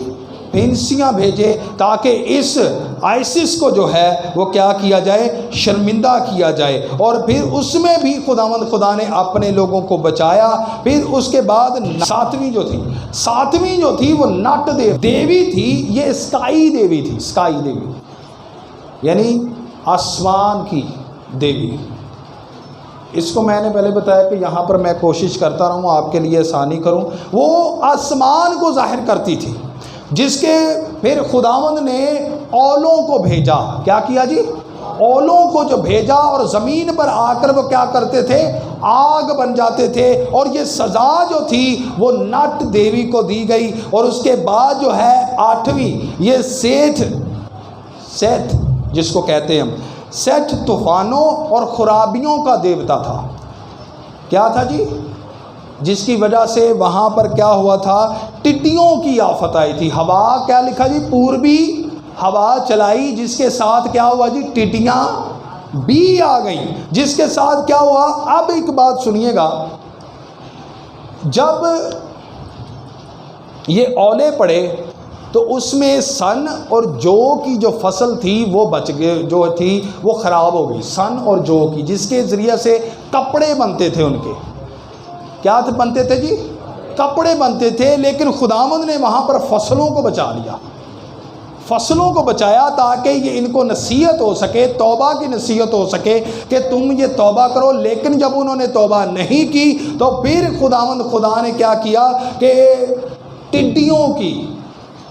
پھنسیاں بھیجے، تاکہ اس آئسس کو جو ہے وہ کیا کیا جائے، شرمندہ کیا جائے۔ اور پھر اس میں بھی خداوند خدا نے اپنے لوگوں کو بچایا۔ پھر اس کے بعد ساتویں جو تھی وہ نٹ دیوی تھی، یہ اسکائی دیوی تھی، اسکائی دیوی یعنی آسمان کی دیوی۔ اس کو میں نے پہلے بتایا کہ یہاں پر میں کوشش کرتا رہوں آپ کے لیے آسانی کروں۔ وہ آسمان کو ظاہر کرتی تھی، جس کے پھر خداوند نے اولوں کو بھیجا۔ کیا کیا جی؟ اولوں کو جو بھیجا، اور زمین پر آ کر وہ کیا کرتے تھے، آگ بن جاتے تھے۔ اور یہ سزا جو تھی وہ نٹ دیوی کو دی گئی۔ اور اس کے بعد جو ہے 8ویں، یہ سیتھ جس کو کہتے ہیں ہم، سیتھ طوفانوں اور خرابیوں کا دیوتا تھا۔ کیا تھا جی؟ جس کی وجہ سے وہاں پر کیا ہوا تھا، ٹڈیوں کی آفت آئی تھی۔ ہوا کیا لکھا جی، پوربی ہوا چلائی، جس کے ساتھ کیا ہوا جی، ٹڈیاں بھی آ گئیں، جس کے ساتھ کیا ہوا۔ اب ایک بات سنیے گا، جب یہ اولے پڑے تو اس میں سن اور جو کی جو فصل تھی وہ بچ گئے، جو تھی وہ خراب ہو گئی، سن اور جو کی، جس کے ذریعے سے کپڑے بنتے تھے ان کے۔ کیا بنتے تھے جی؟ کپڑے بنتے تھے۔ لیکن خداوند نے وہاں پر فصلوں کو بچا لیا، فصلوں کو بچایا، تاکہ یہ ان کو نصیحت ہو سکے، توبہ کی نصیحت ہو سکے کہ تم یہ توبہ کرو۔ لیکن جب انہوں نے توبہ نہیں کی تو پھر خداوند خدا نے کیا کیا کہ ٹڈیوں کی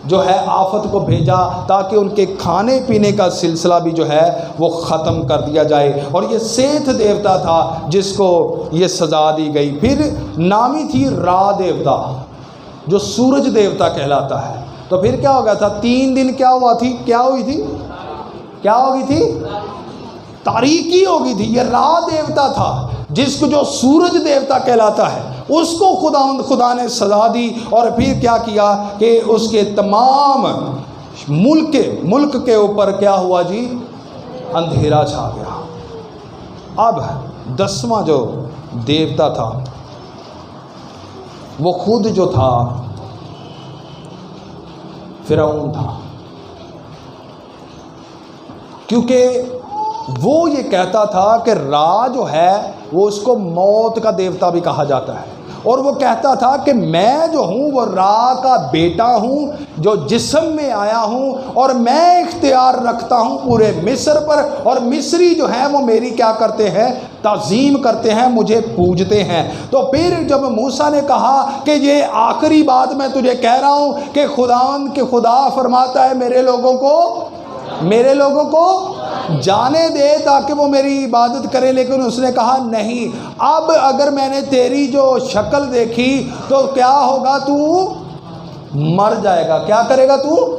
جو ہے آفت کو بھیجا، تاکہ ان کے کھانے پینے کا سلسلہ بھی جو ہے وہ ختم کر دیا جائے۔ اور یہ سیتھ دیوتا تھا جس کو یہ سزا دی گئی۔ پھر نامی تھی را دیوتا، جو سورج دیوتا کہلاتا ہے۔ تو پھر کیا ہو گیا تھا، 3 دن کیا ہوا تھی، کیا ہوئی تھی، کیا ہو گئی تھی، تاریکی ہو گئی تھی۔ یہ را دیوتا تھا جس کو جو سورج دیوتا کہلاتا ہے، اس کو خدا نے سزا دی۔ اور پھر کیا کیا کہ اس کے تمام ملک کے اوپر کیا ہوا جی، اندھیرا چھا گیا۔ اب 10واں جو دیوتا تھا وہ خود جو تھا فرعون تھا، کیونکہ وہ یہ کہتا تھا کہ را جو ہے وہ اس کو موت کا دیوتا بھی کہا جاتا ہے، اور وہ کہتا تھا کہ میں جو ہوں وہ را کا بیٹا ہوں، جو جسم میں آیا ہوں، اور میں اختیار رکھتا ہوں پورے مصر پر، اور مصری جو ہیں وہ میری کیا کرتے ہیں، تعظیم کرتے ہیں، مجھے پوجتے ہیں۔ تو پھر جب موسیٰ نے کہا کہ یہ آخری بات میں تجھے کہہ رہا ہوں کہ خدا فرماتا ہے میرے لوگوں کو جانے دے تاکہ وہ میری عبادت کرے، لیکن اس نے کہا نہیں، اب اگر میں نے تیری جو شکل دیکھی تو کیا ہوگا، تو مر جائے گا۔ کیا کرے گا، تو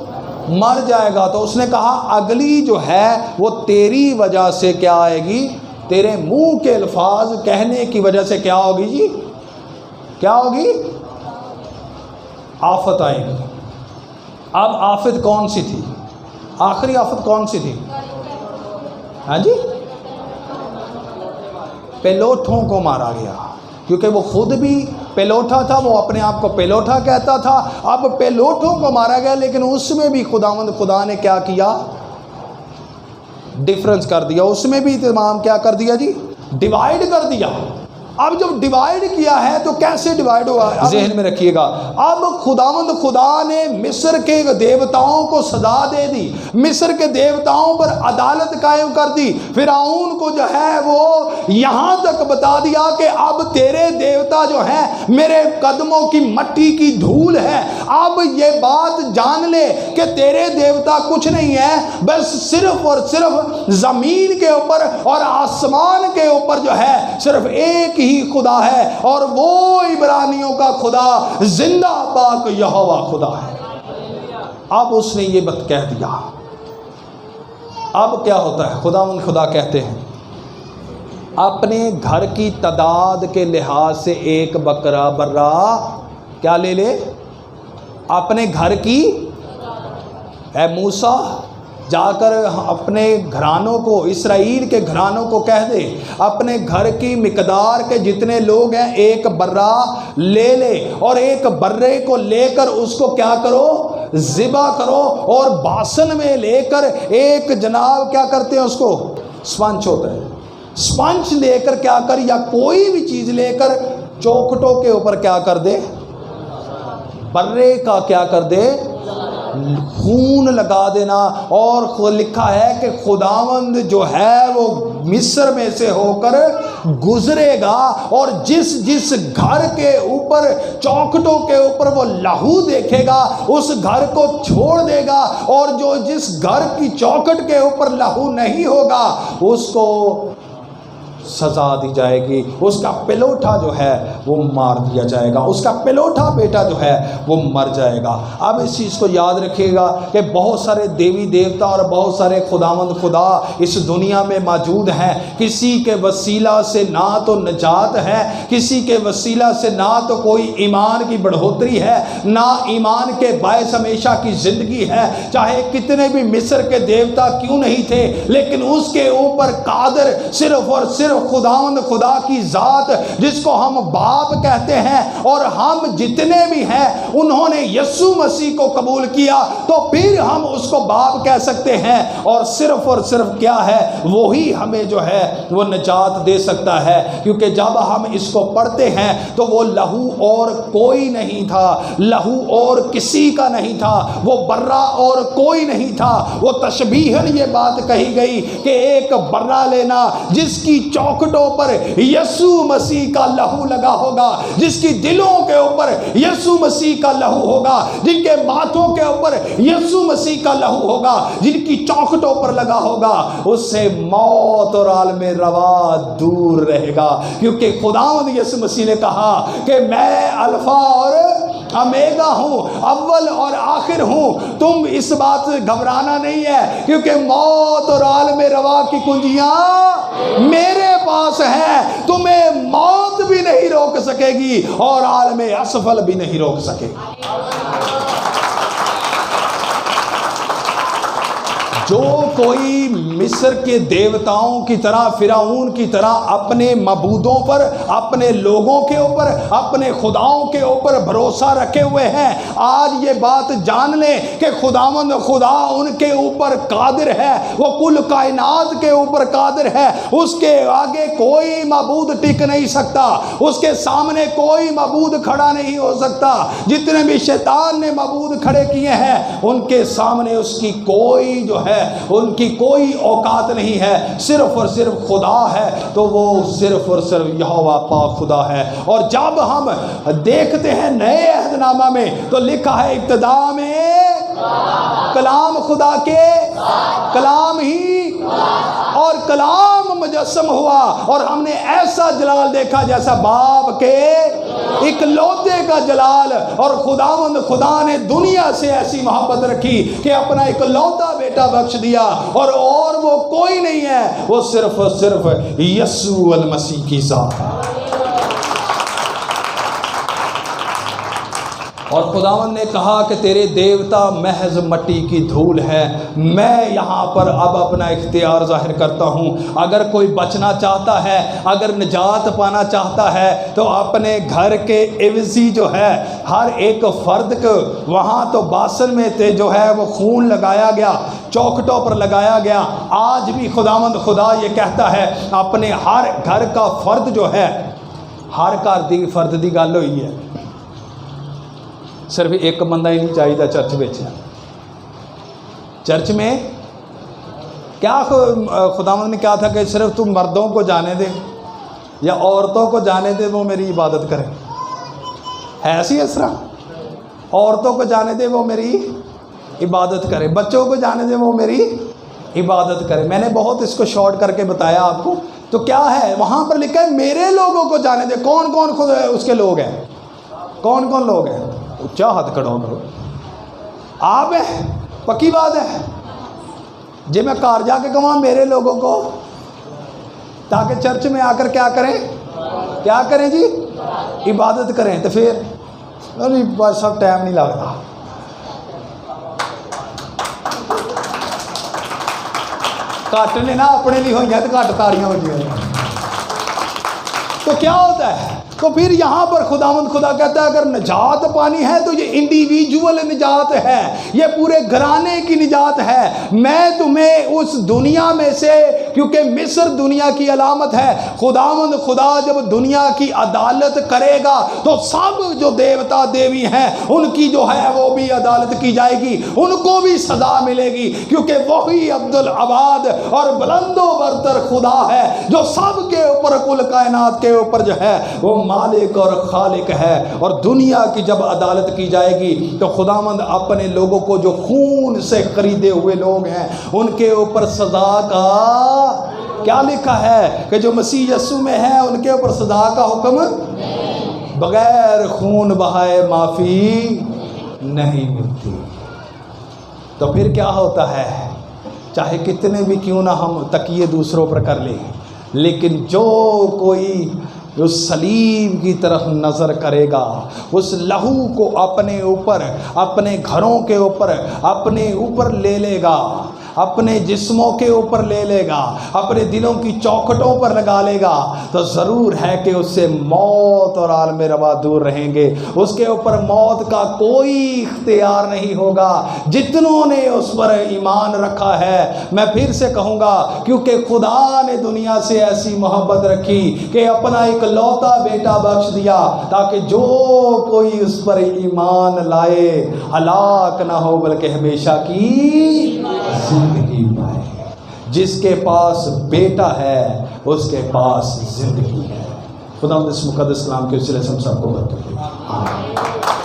مر جائے گا۔ تو اس نے کہا اگلی جو ہے وہ تیری وجہ سے کیا آئے گی، تیرے منہ کے الفاظ کہنے کی وجہ سے کیا ہوگی جی، کیا ہوگی، آفت آئے گی۔ اب آفت کون سی تھی، آخری آفت کون سی تھی، ہاں جی، پیلوٹوں کو مارا گیا، کیونکہ وہ خود بھی پیلوٹا تھا، وہ اپنے آپ کو پیلوٹا کہتا تھا۔ اب پیلوٹوں کو مارا گیا، لیکن اس میں بھی خدا نے کیا کیا، ڈیفرنس کر دیا، اس میں بھی تمام کیا کر دیا جی، ڈیوائیڈ کر دیا۔ اب جب ڈیوائیڈ کیا ہے تو کیسے ڈیوائیڈ ہوا، ذہن میں رکھیے گا۔ اب خدا نے مصر کے دیوتاؤں کو سزا دے دی، مصر کے دیوتاؤں پر عدالت قائم کر دی۔ فرعون کو جو ہے وہ یہاں تک بتا دیا کہ اب تیرے دیوتا جو ہیں میرے قدموں کی مٹی کی دھول ہے، اب یہ بات جان لے کہ تیرے دیوتا کچھ نہیں ہے، بس صرف اور صرف زمین کے اوپر اور آسمان کے اوپر جو ہے صرف ایک ہی خدا ہے، اور وہ عبرانیوں کا خدا زندہ پاک یہوہ خدا ہے۔ اب اس نے یہ بات کہہ دیا۔ اب کیا ہوتا ہے، خدا کہتے ہیں اپنے گھر کی تعداد کے لحاظ سے ایک بکرا برا کیا لے لے، اپنے گھر کی، اے موسیٰ جا کر اپنے گھرانوں کو، اسرائیل کے گھرانوں کو کہہ دے اپنے گھر کی مقدار کے جتنے لوگ ہیں ایک برہ لے لے، اور ایک برے کو لے کر اس کو کیا کرو، ذبح کرو، اور باسن میں لے کر ایک جناب کیا کرتے ہیں اس کو، سپنچ ہوتا ہے، سپنچ لے کر کیا کر، یا کوئی بھی چیز لے کر چوکھٹوں کے اوپر کیا کر دے، برے کا کیا کر دے، خون لگا دینا۔ اور لکھا ہے کہ خداوند جو ہے وہ مصر میں سے ہو کر گزرے گا، اور جس جس گھر کے اوپر، چوکھٹوں کے اوپر وہ لہو دیکھے گا اس گھر کو چھوڑ دے گا، اور جو جس گھر کی چوکھٹ کے اوپر لہو نہیں ہوگا اس کو سزا دی جائے گی، اس کا پلوٹا جو ہے وہ مار دیا جائے گا، اس کا پلوٹا بیٹا جو ہے وہ مر جائے گا۔ اب اس چیز کو یاد رکھیے گا کہ بہت سارے دیوی دیوتا اور بہت سارے خداوند خدا اس دنیا میں موجود ہیں، کسی کے وسیلہ سے نہ تو نجات ہے، کسی کے وسیلہ سے نہ تو کوئی ایمان کی بڑھوتری ہے، نہ ایمان کے باعث ہمیشہ کی زندگی ہے، چاہے کتنے بھی مصر کے دیوتا کیوں نہیں تھے، لیکن اس کے اوپر قادر صرف اور صرف خداوند خدا کی ذات، جس کو ہم باپ کہتے ہیں، اور ہم جتنے بھی ہیں انہوں نے یسوع مسیح کو قبول کیا تو پھر ہم اس کو باپ کہہ سکتے ہیں، اور صرف کیا ہے، وہی ہمیں جو ہے وہ نجات دے سکتا ہے، کیونکہ جب ہم اس کو پڑھتے ہیں تو وہ لہو اور کوئی نہیں تھا، لہو اور کسی کا نہیں تھا، وہ برہ اور کوئی نہیں تھا، وہ تشبیہاً یہ بات کہی گئی کہ ایک برہ لینا جس کی چوکھٹوں پر یسوع مسیح کا لہو لگا ہوگا، جس کی دلوں کے اوپر یسوع مسیح کا لہو ہوگا، جن کے ماتھوں کے اوپر یسوع مسیح کا لہو ہوگا، جن کی چوکھٹوں پر لگا ہوگا، اس سے موت اور عالم روا دور رہے گا، کیونکہ خداوند یسوع مسیح نے کہا کہ میں الفا اور امیگا ہوں، اول اور آخر ہوں۔ تم اس بات سے گھبرانا نہیں ہے، کیونکہ موت اور عالم روا کی کنجیاں میرے پاس ہیں، تمہیں موت بھی نہیں روک سکے گی اور عالم اسفل بھی نہیں روک سکے گی۔ جو کوئی مصر کے دیوتاؤں کی طرح، فرعون کی طرح اپنے معبودوں پر، اپنے لوگوں کے اوپر، اپنے خداؤں کے اوپر بھروسہ رکھے ہوئے ہیں، آج یہ بات جان لیں کہ خداوند خدا ان کے اوپر قادر ہے، وہ کل کائنات کے اوپر قادر ہے، اس کے آگے کوئی معبود ٹک نہیں سکتا، اس کے سامنے کوئی معبود کھڑا نہیں ہو سکتا۔ جتنے بھی شیطان نے معبود کھڑے کیے ہیں ان کے سامنے اس کی کوئی جو ہے، ان کی کوئی اوقات نہیں ہے، صرف اور صرف خدا ہے، تو وہ صرف اور صرف یہوہ پاک خدا ہے۔ اور جب ہم دیکھتے ہیں نئے عہد نامہ میں تو لکھا ہے ابتدا میں کلام خدا کے، کلام ہی، اور کلام مجسم ہوا، اور ہم نے ایسا جلال دیکھا جیسا باپ کے اکلوتے کا جلال۔ اور خداوند خدا نے دنیا سے ایسی محبت رکھی کہ اپنا اکلوتا بیٹا بخش دیا، اور وہ کوئی نہیں ہے، وہ صرف اور صرف یسوع المسیح کی ذات ہے۔ اور خداوند نے کہا کہ تیرے دیوتا محض مٹی کی دھول ہے، میں یہاں پر اب اپنا اختیار ظاہر کرتا ہوں۔ اگر کوئی بچنا چاہتا ہے، اگر نجات پانا چاہتا ہے تو اپنے گھر کے عوضی جو ہے ہر ایک فرد کو، وہاں تو باسن میں تھے جو ہے وہ خون لگایا گیا، چوکھٹوں پر لگایا گیا، آج بھی خداوند خدا یہ کہتا ہے اپنے ہر گھر کا فرد جو ہے، ہر گھر دی فرد دی گل ہوئی ہے، صرف ایک بندہ ہی نہیں چاہیے چرچ میں۔ چرچ میں کیا خداوند نے کہا تھا کہ صرف تم مردوں کو جانے دے یا عورتوں کو جانے دے وہ میری عبادت کریں؟ ہے ایسی اس طرح؟ عورتوں کو جانے دے وہ میری عبادت کریں، بچوں کو جانے دے وہ میری عبادت کریں۔ میں نے بہت اس کو شارٹ کر کے بتایا آپ کو۔ تو کیا ہے وہاں پر لکھا ہے میرے لوگوں کو جانے دے۔ کون کون خود اس کے لوگ ہیں؟ کون کون لوگ ہیں؟ اونچا ہاتھ کھڑا کرو۔ آپ ہیں؟ پکی بات ہے جی میں کار جا کے کہاں میرے لوگوں کو، تاکہ چرچ میں آ کر کیا کریں؟ کیا کریں جی؟ عبادت کریں۔ تو پھر بس سب ٹائم نہیں لگتا۔ کٹ نے نا اپنے لیے ہوئی ہیں تو کٹ تاڑیاں بجی. تو کیا ہوتا ہے؟ تو پھر یہاں پر خدا کہتا ہے اگر نجات پانی ہے تو یہ انڈیویجول نجات ہے, یہ پورے گھرانے کی نجات ہے. میں تمہیں اس دنیا میں سے, کیونکہ مصر دنیا کی علامت ہے, خدا جب دنیا کی عدالت کرے گا تو سب جو دیوتا دیوی ہیں ان کی جو ہے وہ بھی عدالت کی جائے گی, ان کو بھی سزا ملے گی, کیونکہ وہی عبدالعباد اور بلند و برتر خدا ہے جو سب کے اوپر, کل کائنات کے اوپر جو ہے وہ مالک اور خالق ہے. اور دنیا کی جب عدالت کی جائے گی تو خداوند اپنے لوگوں کو جو خون سے خریدے ہوئے لوگ ہیں ان کے اوپر سزا کا کیا لکھا ہے کہ جو مسیح یسوع میں ہے ان کے اوپر سزا کا حکم بغیر خون بہائے معافی نہیں ملتی. تو پھر کیا ہوتا ہے؟ چاہے کتنے بھی کیوں نہ ہم تکیے دوسروں پر کر لیں, لیکن جو کوئی اس صلیب کی طرف نظر کرے گا, اس لہو کو اپنے اوپر, اپنے گھروں کے اوپر, اپنے اوپر لے لے گا, اپنے جسموں کے اوپر لے لے گا, اپنے دلوں کی چوکھٹوں پر لگا لے گا, تو ضرور ہے کہ اس سے موت اور عالم روا دور رہیں گے. اس کے اوپر موت کا کوئی اختیار نہیں ہوگا جتنوں نے اس پر ایمان رکھا ہے. میں پھر سے کہوں گا, کیونکہ خدا نے دنیا سے ایسی محبت رکھی کہ اپنا ایک لوتا بیٹا بخش دیا تاکہ جو کوئی اس پر ایمان لائے ہلاک نہ ہو بلکہ ہمیشہ کی زندگی پائے. جس کے پاس بیٹا ہے اس کے پاس زندگی ہے. خدا اس مقدس کلام کے سلسلے سے ہم سب کو برکت دے.